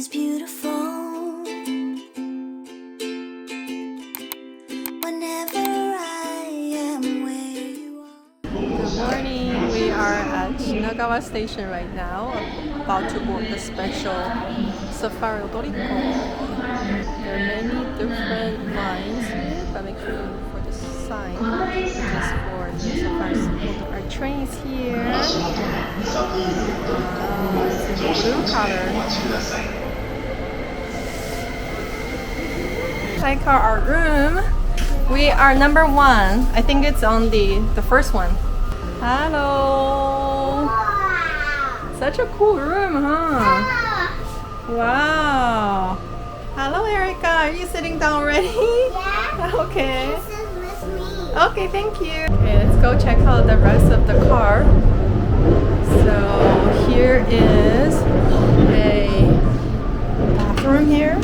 is beautiful. Whenever I am where you are. Good morning. We are at Shinagawa station right now, about to board the special Saphir Odoriko. There are many different lines here, but make sure you look for the sign, which is for the Saphir. Our train is here. It's in blue color. Like our room, we are number 1. I think it's on the first one. Hello. Such a cool room, huh? Wow. Hello, Erica. Are you sitting down already? Yeah. Okay. This is with me. Okay, thank you. Okay, let's go check out the rest of the car. So here is a bathroom here.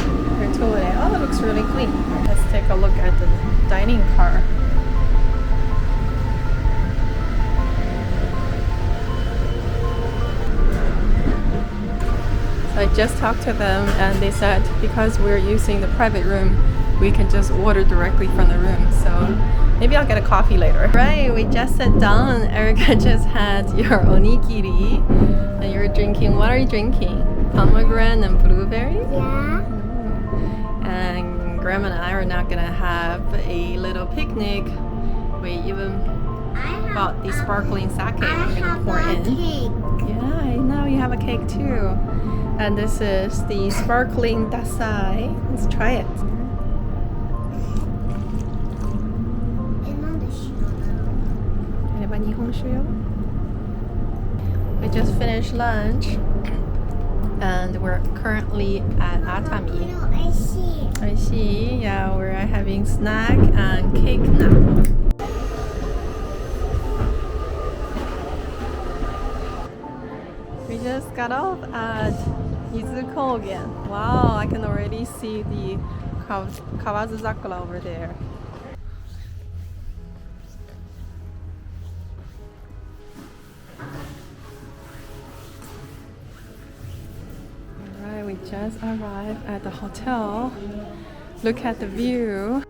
Oh, it looks really clean. Let's take a look at the dining car. So I just talked to them and they said because we're using the private room, we can just order directly from the room. So maybe I'll get a coffee later. Right, we just sat down. Erica just had your onigiri and you're drinking. What are you drinking? Pomegranate and blueberry? Yeah. And Grandma and I are not gonna have a little picnic. We even bought the sparkling sake we're gonna pour in. Cake. Yeah, I know you have a cake too. And this is the sparkling dasai. Let's try it. We just finished lunch and we're currently at Atami. I see. I see. Yeah, we're having snack and cake now. We just got off at Izu Kogen. Wow, I can already see the Kawazu-zakura over there. Alright, we just arrived at the hotel. Look at the view.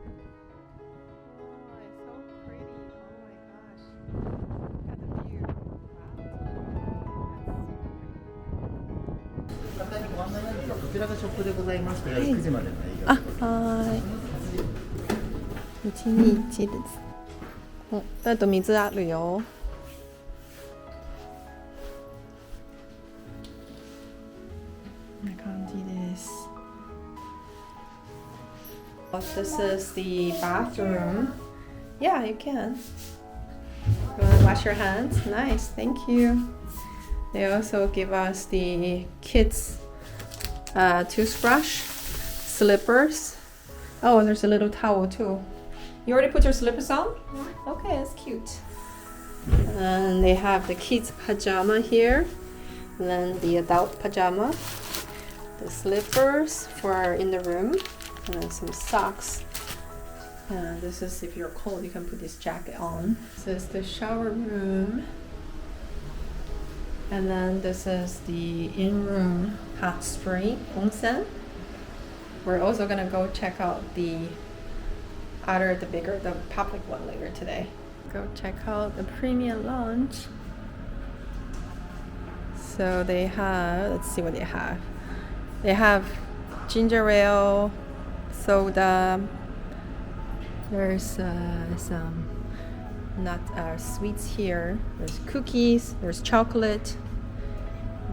はい121です。だと水あるよ。こんな感じです。This is the bathroom. Yeah, you can. You want to wash your hands? Nice, thank you. They also give us the kids toothbrush, slippers. Oh, there's a little towel too. You already put your slippers on? Yeah. Okay, that's cute. And they have the kids pajama here, and then the adult pajama, the slippers for in the room, and then some socks. And this is if you're cold, you can put this jacket on. This is the shower room. And then this is the in-room hot spring, onsen. We're also gonna go check out the the public one later today. Go check out the premium lounge. So they have, let's see what they have. They have ginger ale, soda. There's some sweets here. There's cookies, there's chocolate,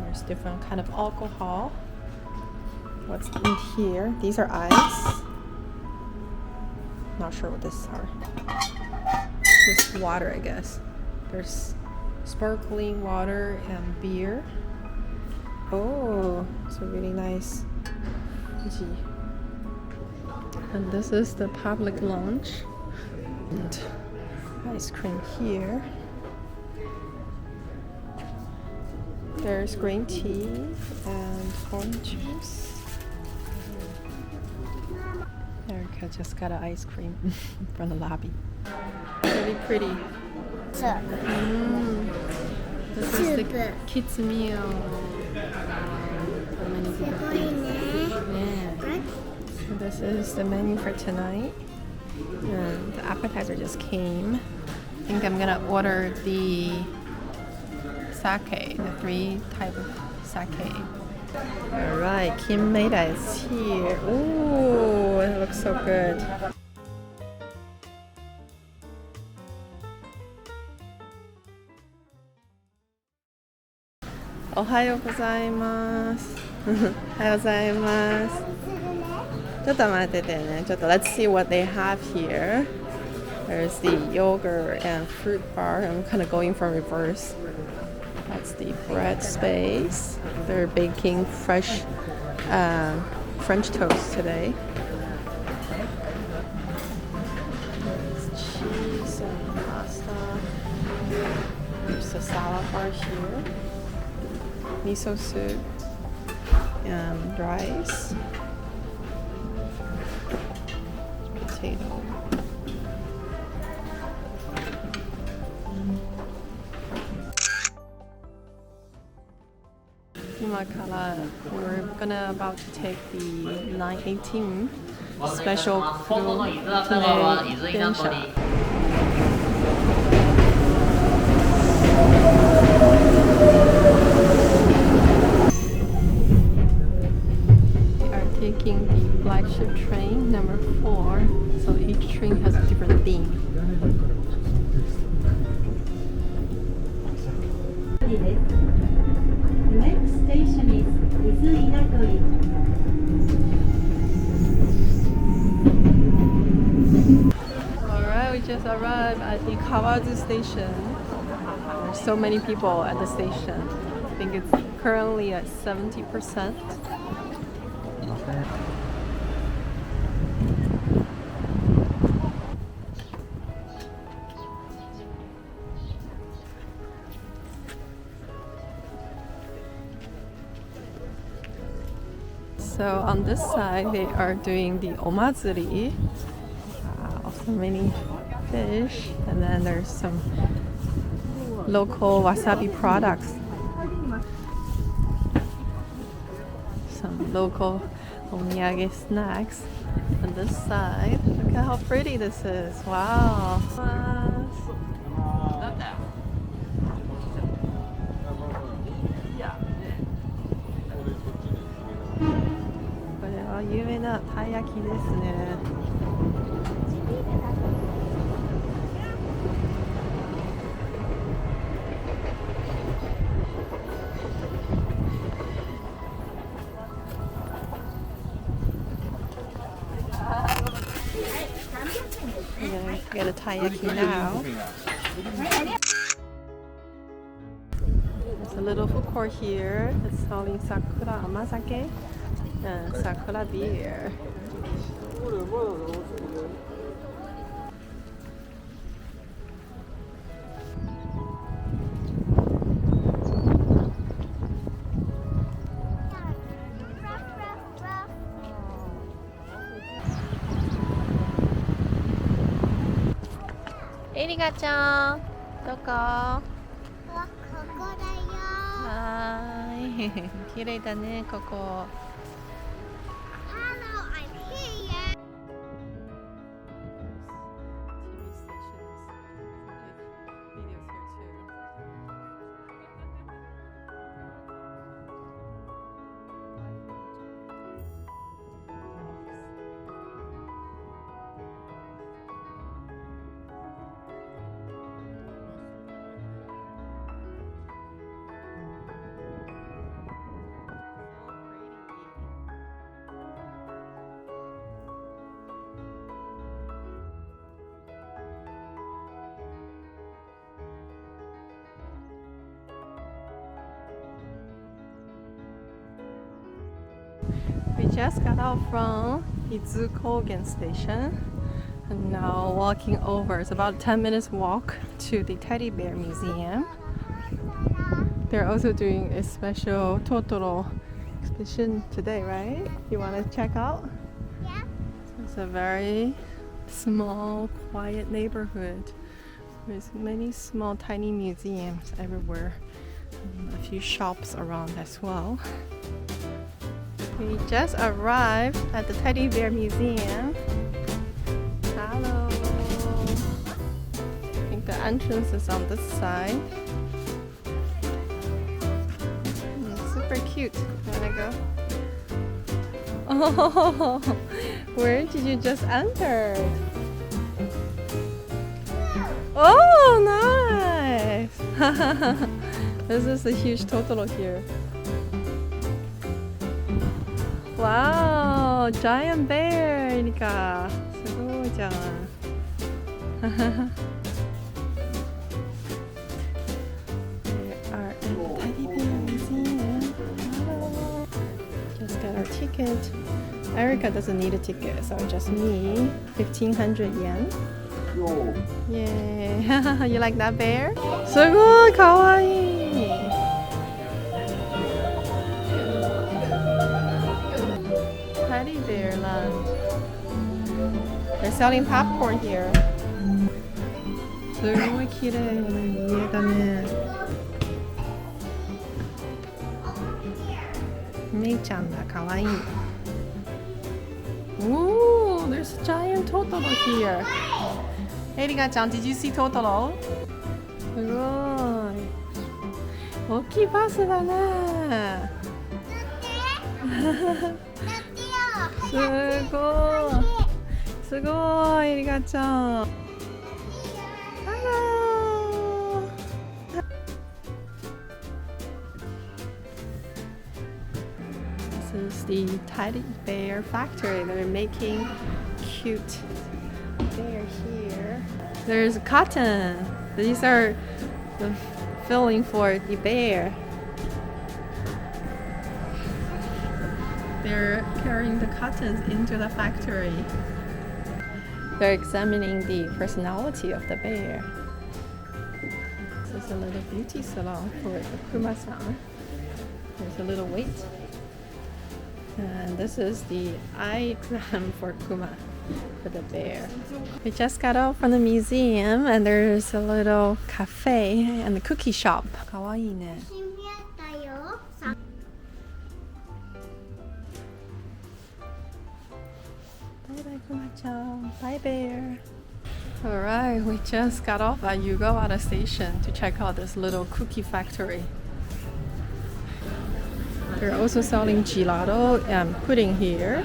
there's different kind of alcohol. What's in here? These are ice. Not sure what these are. Just water, I guess. There's sparkling water and beer. Oh, it's a really nice. And this is the public lounge. And ice cream here. There's green tea and orange juice. Erica just got an ice cream from the lobby. Really pretty. This is the kids meal. How many people? So this is the menu for tonight. And the appetizer just came. I think I'm gonna order the sake, the 3 type of sake. Alright, Kimeida is here. Ooh, it looks so good. Ohayo gozaimasu. Ohayo gozaimasu. ちょっと待っててね。ちょっと let's see what they have here. There's the yogurt and fruit bar. I'm kind of going from reverse. That's the bread space. They're baking fresh French toast today. There's cheese and pasta. There's a salad bar here. Miso soup and rice. Potato. We're about to take the 918 special Kurofune densha. We are taking the flagship train number 4, so each train has a different theme. Next station is Izu Teddy. Alright, we just arrived at the Kawazu station. There's so many people at the station. I think it's currently at 70%. So on this side, they are doing the omatsuri. Wow, so many fish. And then there's some local wasabi products. Some local omiyage snacks. On this side, look at how pretty this is. Wow. Taiyaki desu ne. I'm gonna get a taiyaki now. There's a little food court here that's selling sakura amazake and sakura beer. Erika-chan, どこ? ここだよ。はーい。綺麗だね、ここ。Hello, I'm here. We just got out from Izu Kogen station and now walking over. It's about a 10 minutes walk to the Teddy Bear Museum. They're also doing a special Totoro exhibition today, right? You want to check out? Yeah. It's a very small, quiet neighborhood. There's many small, tiny museums everywhere. And a few shops around as well. We just arrived at the Teddy Bear Museum. Hello. I think the entrance is on this side. Super cute. You wanna go? Oh, where did you just enter? Oh, nice! This is a huge Totoro here. Wow, giant bear! いいか。すごいじゃん。We are at the Teddy Bear Museum. Hello. Just got our ticket. Erica doesn't need a ticket, so just me. 1,500 yen. Yeah. You like that bear? すごいかわいい。Teddy Bear Land. They're selling popcorn here. すごい綺麗な家だね。めいちゃんだ、かわいい。Ooh, there's a giant Totoro here. Erika-chan, did you see Totoro? すごい。大きいバスだね。すごい。すごい、エリカちゃん。Hello. This is the Teddy Bear Factory. They're making cute bear here. There's cotton. These are the filling for the bear. They're carrying the cottons into the factory. They're examining the personality of the bear. This is a little beauty salon for Kuma-san. There's a little weight. And this is the eye exam for Kuma, for the bear. We just got out from the museum and there's a little cafe and a cookie shop. Kawaii ne. Bye-bye, Kuma-chan. Bye, bear. Alright, we just got off at Yugawara Station to check out this little cookie factory. They're also selling gelato and pudding here.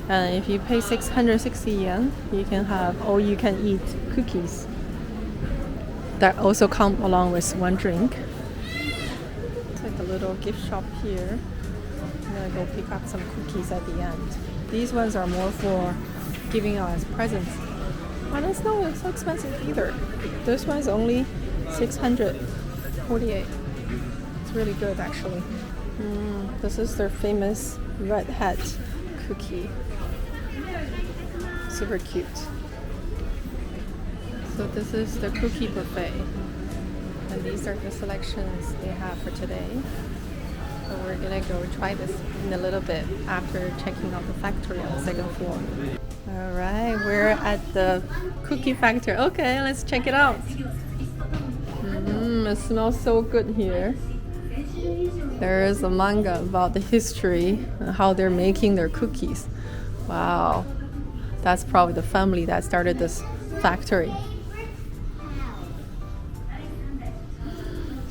And if you pay 660 yen, you can have all-you-can-eat cookies. That also come along with one drink. It's like a little gift shop here. I'm gonna go pick up some cookies at the end. These ones are more for giving out as presents. And it's not so expensive either. This one's only 648. It's really good actually. This is their famous red hat cookie. Super cute. So this is the cookie buffet. And these are the selections they have for today. So we're gonna go try this in a little bit after checking out the factory on the second floor. Alright, we're at the cookie factory. Okay, let's check it out. It smells so good here. There is a manga about the history and how they're making their cookies. Wow, that's probably the family that started this factory.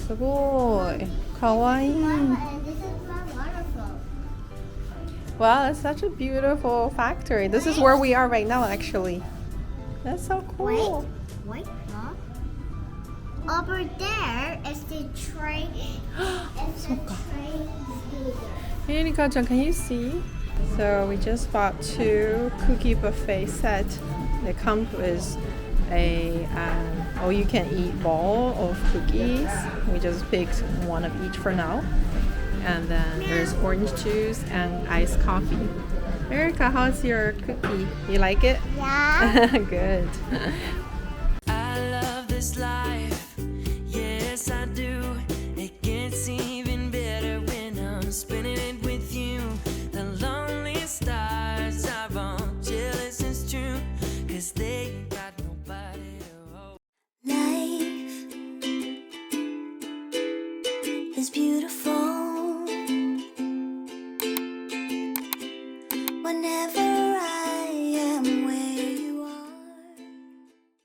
すごい、かわいい。Wow, it's such a beautiful factory. This is where we are right now, actually. That's so cool. Wait, huh? Over there is the train. It's the train speeder. Hey, Erika-chan, can you see? So we just bought 2 cookie buffet sets. They come with a all-you-can-eat bowl of cookies. We just picked one of each for now. And then there's orange juice and iced coffee. Erika, how's your cookie? You like it? Yeah. Good. I love this life, yes I do. It gets even better when I'm spending it with you. The lonely stars are all jealous, it's true, 'cause they got nobody to hold. Life is beautiful. whenever